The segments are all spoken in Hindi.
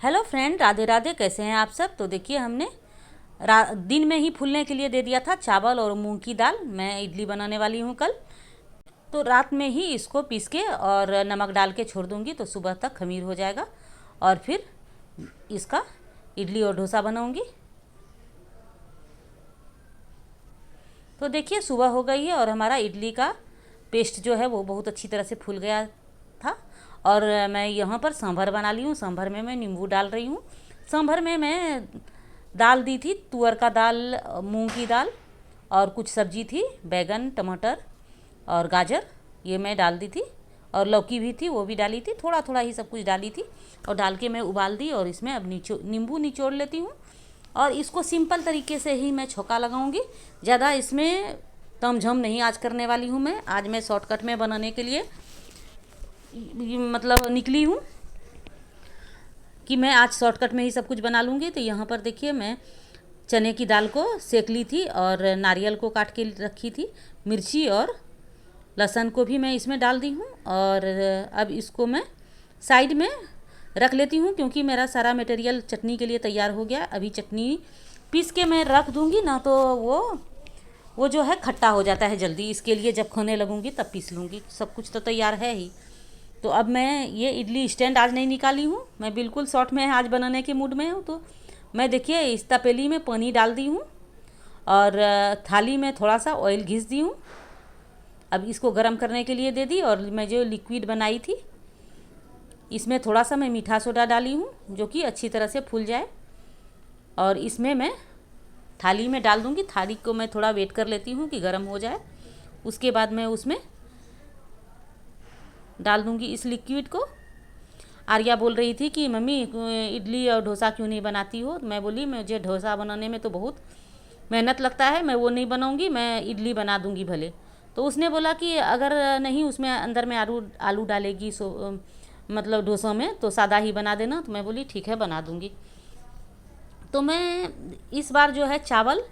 Hello friend, Radhe Radhe. कैसे हैं आप सब। तो देखिए हमने दिन में ही फूलने के लिए दे दिया था चावल और मूंग की दाल। मैं इडली बनाने वाली हूँ कल, तो रात में ही इसको पीस के और नमक डाल के छोड़ दूँगी, तो सुबह तक खमीर हो जाएगा और फिर इसका इडली और डोसा बनाऊँगी। तो देखिए सुबह हो गई है और हमारा इडली का पेस्ट जो है वो बहुत अच्छी तरह से फूल गया था। और मैं यहाँ पर सांभर बना ली हूँ। सांभर में मैं नींबू डाल रही हूँ। सांभर में मैं दाल दी थी, तुअर का दाल, मूंग की दाल और कुछ सब्जी थी, बैगन, टमाटर और गाजर, ये मैं डाल दी थी। और लौकी भी थी, वो भी डाली थी। थोड़ा थोड़ा ही सब कुछ डाली थी और डाल के मैं उबाल दी। और इसमें अब नींबू निचोड़ लेती हूँ और इसको सिंपल तरीके से ही मैं छौंका लगाऊंगी। ज़्यादा इसमें तमझम नहीं आज करने वाली हूँ मैं। आज मैं शॉर्टकट में बनाने के लिए मतलब निकली हूँ कि मैं आज शॉर्टकट में ही सब कुछ बना लूँगी। तो यहाँ पर देखिए मैं चने की दाल को सेक ली थी और नारियल को काट के रखी थी। मिर्ची और लहसुन को भी मैं इसमें डाल दी हूँ और अब इसको मैं साइड में रख लेती हूँ, क्योंकि मेरा सारा मटेरियल चटनी के लिए तैयार हो गया। अभी चटनी पीस के मैं रख दूँगी ना, तो वो जो है खट्टा हो जाता है जल्दी। इसके लिए जब खाने लगूँगी तब पीस लूँगी। सब कुछ तो तैयार है ही। तो अब मैं ये इडली स्टैंड आज नहीं निकाली हूँ, मैं बिल्कुल शॉर्ट में आज बनाने के मूड में हूँ। तो मैं देखिए इस तपेली में पानी डाल दी हूँ और थाली में थोड़ा सा ऑयल घिस दी हूँ। अब इसको गर्म करने के लिए दे दी और मैं जो लिक्विड बनाई थी इसमें थोड़ा सा मैं मीठा सोडा डाली हूँ, जो कि अच्छी तरह से फूल जाए। और इसमें मैं थाली में डाल दूँगी। थाली को मैं थोड़ा वेट कर लेती हूँ कि गर्म हो जाए, उसके बाद मैं उसमें डाल दूँगी इस लिक्विड को। आर्या बोल रही थी कि मम्मी इडली और डोसा क्यों नहीं बनाती हो। मैं बोली मुझे डोसा बनाने में तो बहुत मेहनत लगता है, मैं वो नहीं बनाऊँगी, मैं इडली बना दूँगी भले। तो उसने बोला कि अगर नहीं उसमें अंदर में आलू डालेगी मतलब डोसा में, तो सादा ही बना देना। तो मैं बोली ठीक है बना दूँगी। तो मैं इस बार जो है चावल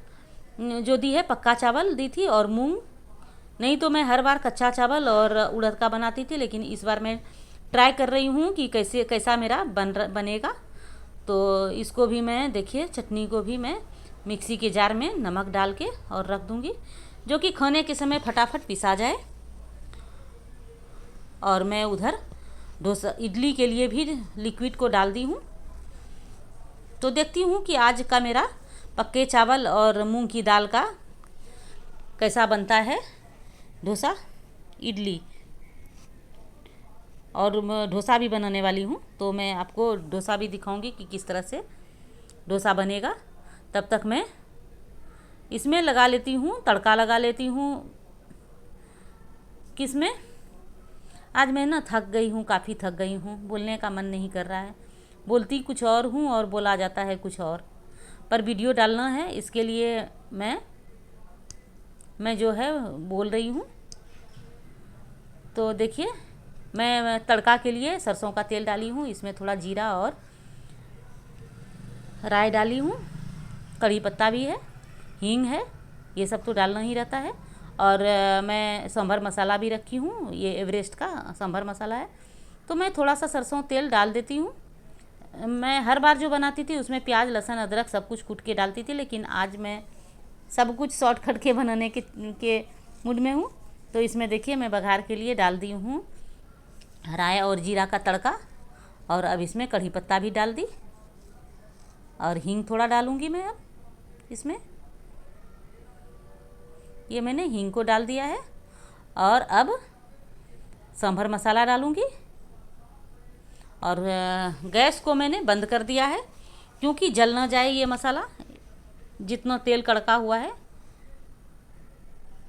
जो दी है पक्का चावल दी थी और मूंग नहीं। तो मैं हर बार कच्चा चावल और उड़द का बनाती थी, लेकिन इस बार मैं ट्राई कर रही हूँ कि कैसा मेरा बनेगा। तो इसको भी मैं देखिए चटनी को भी मैं मिक्सी के जार में नमक डाल के और रख दूँगी, जो कि खाने के समय फटाफट पिसा जाए। और मैं उधर डोसा इडली के लिए भी लिक्विड को डाल दी हूँ। तो देखती हूँ कि आज का मेरा पक्के चावल और मूंग की दाल का कैसा बनता है डोसा इडली। और डोसा भी बनाने वाली हूँ, तो मैं आपको डोसा भी दिखाऊंगी कि किस तरह से डोसा बनेगा। तब तक मैं इसमें लगा लेती हूँ, तड़का लगा लेती हूँ। किस में आज मैं ना थक गई हूँ, काफ़ी थक गई हूँ। बोलने का मन नहीं कर रहा है, बोलती कुछ और हूँ और बोला जाता है कुछ और। पर वीडियो डालना है, इसके लिए मैं जो है बोल रही हूँ। तो देखिए मैं तड़का के लिए सरसों का तेल डाली हूँ, इसमें थोड़ा जीरा और राई डाली हूँ, कड़ी पत्ता भी है, हींग है, ये सब तो डालना ही रहता है। और मैं सांभर मसाला भी रखी हूँ, ये एवरेस्ट का सांभर मसाला है। तो मैं थोड़ा सा सरसों तेल डाल देती हूँ। मैं हर बार जो बनाती थी उसमें प्याज, लहसुन, अदरक सब कुछ कूट के डालती थी, लेकिन आज मैं सब कुछ शॉर्टकट के बनाने के मूड में हूँ। तो इसमें देखिए मैं बघार के लिए डाल दी हूँ राई और जीरा का तड़का। और अब इसमें कढ़ी पत्ता भी डाल दी और हींग थोड़ा डालूँगी मैं अब इसमें। ये मैंने हींग को डाल दिया है और अब सांभर मसाला डालूँगी। और गैस को मैंने बंद कर दिया है, क्योंकि जल ना जाए ये मसाला। जितना तेल कड़का हुआ है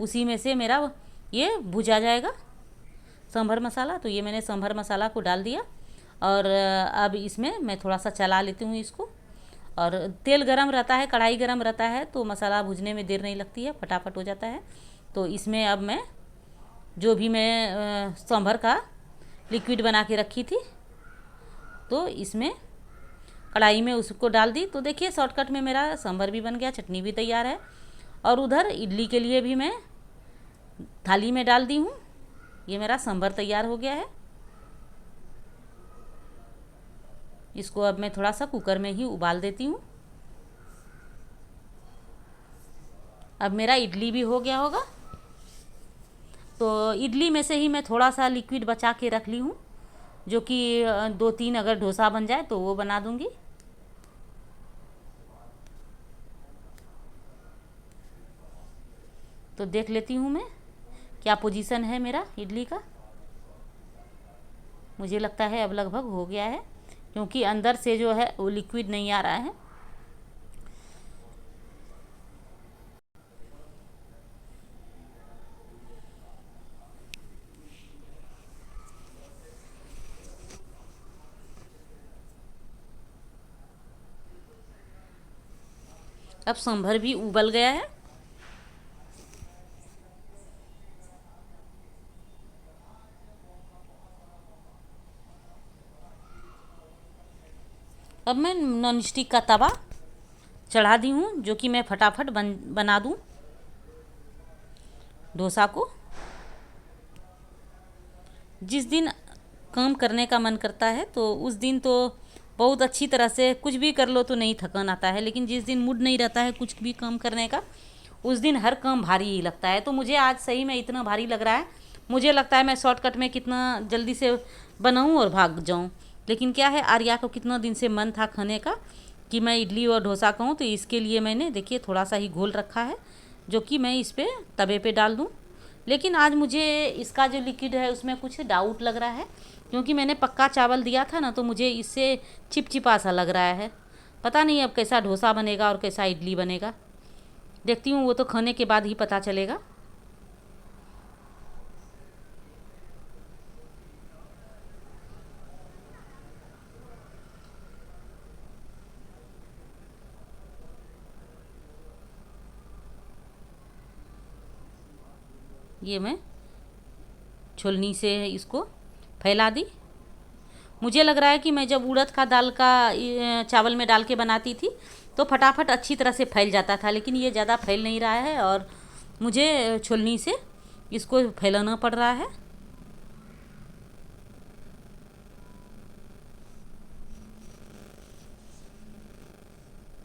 उसी में से मेरा ये भुजा जाएगा सांभर मसाला। तो ये मैंने सांभर मसाला को डाल दिया और अब इसमें मैं थोड़ा सा चला लेती हूँ इसको। और तेल गरम रहता है, कढ़ाई गरम रहता है, तो मसाला भुजने में देर नहीं लगती है, फटाफट हो जाता है। तो इसमें अब मैं जो भी मैं सांभर का लिक्विड बना के रखी थी, तो इसमें कढ़ाई में उसको डाल दी। तो देखिए शॉर्टकट में मेरा सांभर भी बन गया, चटनी भी तैयार है। और उधर इडली के लिए भी मैं थाली में डाल दी हूँ। ये मेरा सांभर तैयार हो गया है। इसको अब मैं थोड़ा सा कुकर में ही उबाल देती हूँ। अब मेरा इडली भी हो गया होगा, तो इडली में से ही मैं थोड़ा सा लिक्विड बचा के रख ली हूँ, जो कि 2-3 अगर डोसा बन जाए तो वो बना दूँगी। तो देख लेती हूँ मैं क्या पोजीशन है मेरा इडली का। मुझे लगता है अब लगभग हो गया है, क्योंकि अंदर से जो है वो लिक्विड नहीं आ रहा है। अब सांभर भी उबल गया है। अब मैं नॉन स्टिक का तवा चढ़ा दी हूँ, जो कि मैं फटाफट बना दूँ डोसा को। जिस दिन काम करने का मन करता है तो उस दिन तो बहुत अच्छी तरह से कुछ भी कर लो तो नहीं थकान आता है, लेकिन जिस दिन मूड नहीं रहता है कुछ भी काम करने का, उस दिन हर काम भारी ही लगता है। तो मुझे आज सही में इतना भारी लग रहा है, मुझे लगता है मैं शॉर्टकट में कितना जल्दी से बनाऊं और भाग जाऊं। लेकिन क्या है, आर्या को कितना दिन से मन था खाने का कि मैं इडली और डोसा कहूँ, तो इसके लिए मैंने देखिए थोड़ा सा ही घोल रखा है, जो कि मैं इस पर तवे पे डाल दूँ। लेकिन आज मुझे इसका जो लिक्विड है उसमें कुछ डाउट लग रहा है, क्योंकि मैंने पक्का चावल दिया था ना, तो मुझे इससे चिपचिपा सा लग रहा है। पता नहीं अब कैसा डोसा बनेगा और कैसा इडली बनेगा, देखती हूँ, वो तो खाने के बाद ही पता चलेगा। ये मैं छुलनी से इसको फैला दी। मुझे लग रहा है कि मैं जब उड़द का दाल का चावल में डाल के बनाती थी तो फटाफट अच्छी तरह से फैल जाता था, लेकिन ये ज़्यादा फैल नहीं रहा है और मुझे छुलनी से इसको फैलाना पड़ रहा है।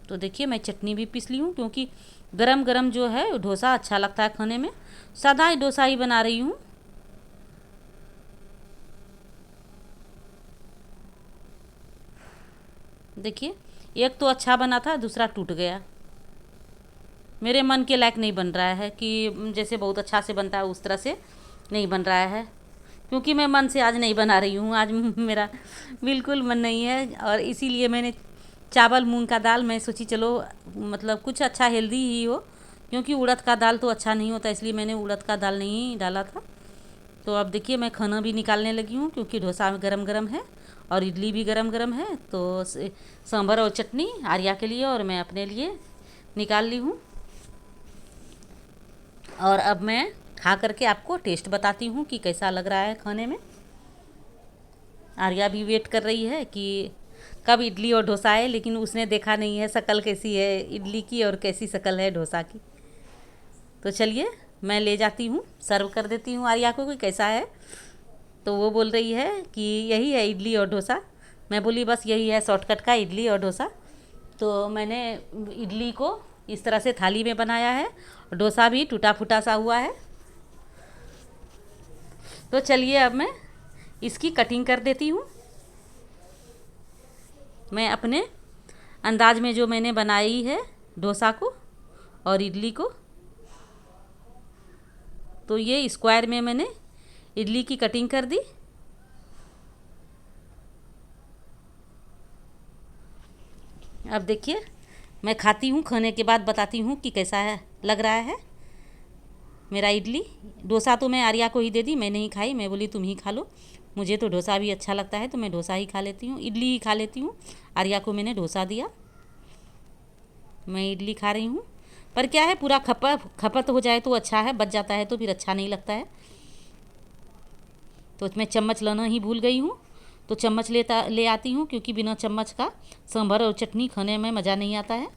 तो देखिए मैं चटनी भी पीस ली हूँ, क्योंकि गरम गरम जो है डोसा अच्छा लगता है खाने में। सादा ही डोसा ही बना रही हूँ। देखिए एक तो अच्छा बना था, दूसरा टूट गया। मेरे मन के लायक नहीं बन रहा है कि जैसे बहुत अच्छा से बनता है उस तरह से नहीं बन रहा है, क्योंकि मैं मन से आज नहीं बना रही हूँ। आज मेरा बिल्कुल मन नहीं है, और इसीलिए मैंने चावल मूंग का दाल मैं सोची चलो मतलब कुछ अच्छा हेल्दी ही हो, क्योंकि उड़द का दाल तो अच्छा नहीं होता, इसलिए मैंने उड़द का दाल नहीं डाला था। तो अब देखिए मैं खाना भी निकालने लगी हूँ, क्योंकि डोसा गरम गरम है और इडली भी गरम गरम है। तो सांभर और चटनी आर्या के लिए और मैं अपने लिए निकाल ली हूँ। और अब मैं खा करके आपको टेस्ट बताती हूँ कि कैसा लग रहा है खाने में। आर्या भी वेट कर रही है कि कब इडली और डोसा आए, लेकिन उसने देखा नहीं है शक्ल कैसी है इडली की और कैसी शक्ल है डोसा की। तो चलिए मैं ले जाती हूँ, सर्व कर देती हूँ आर्या को कि कैसा है। तो वो बोल रही है कि यही है इडली और डोसा। मैं बोली बस यही है शॉर्टकट का इडली और डोसा। तो मैंने इडली को इस तरह से थाली में बनाया है, डोसा भी टूटा फूटा सा हुआ है। तो चलिए अब मैं इसकी कटिंग कर देती हूँ। मैं अपने अंदाज में जो मैंने बनाई है डोसा को और इडली को, तो ये स्क्वायर में मैंने इडली की कटिंग कर दी। अब देखिए मैं खाती हूँ, खाने के बाद बताती हूँ कि कैसा है लग रहा है मेरा इडली। डोसा तो मैं आर्या को ही दे दी, मैं नहीं खाई, मैं बोली तुम ही खा लो, मुझे तो डोसा भी अच्छा लगता है तो मैं डोसा ही खा लेती हूँ, इडली ही खा लेती हूँ। आर्या को मैंने डोसा दिया, मैं इडली खा रही हूँ। पर क्या है, पूरा खपत खपत हो जाए तो अच्छा है, बच जाता है तो फिर अच्छा नहीं लगता है। तो मैं चम्मच लाना ही भूल गई हूँ, तो चम्मच ले आती हूँ, क्योंकि बिना चम्मच का सांभर और चटनी खाने में मज़ा नहीं आता है।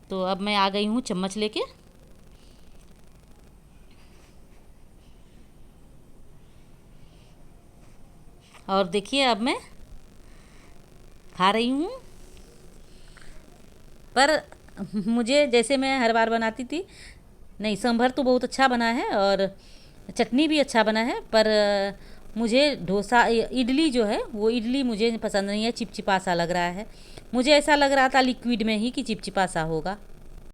तो अब मैं आ गई हूँ चम्मच लेके। और देखिए अब मैं खा रही हूँ। पर मुझे जैसे मैं हर बार बनाती थी, नहीं, सांभर तो बहुत अच्छा बना है और चटनी भी अच्छा बना है, पर मुझे डोसा इडली जो है वो इडली मुझे पसंद नहीं है, चिपचिपा सा लग रहा है। मुझे ऐसा लग रहा था लिक्विड में ही कि चिपचिपा सा होगा।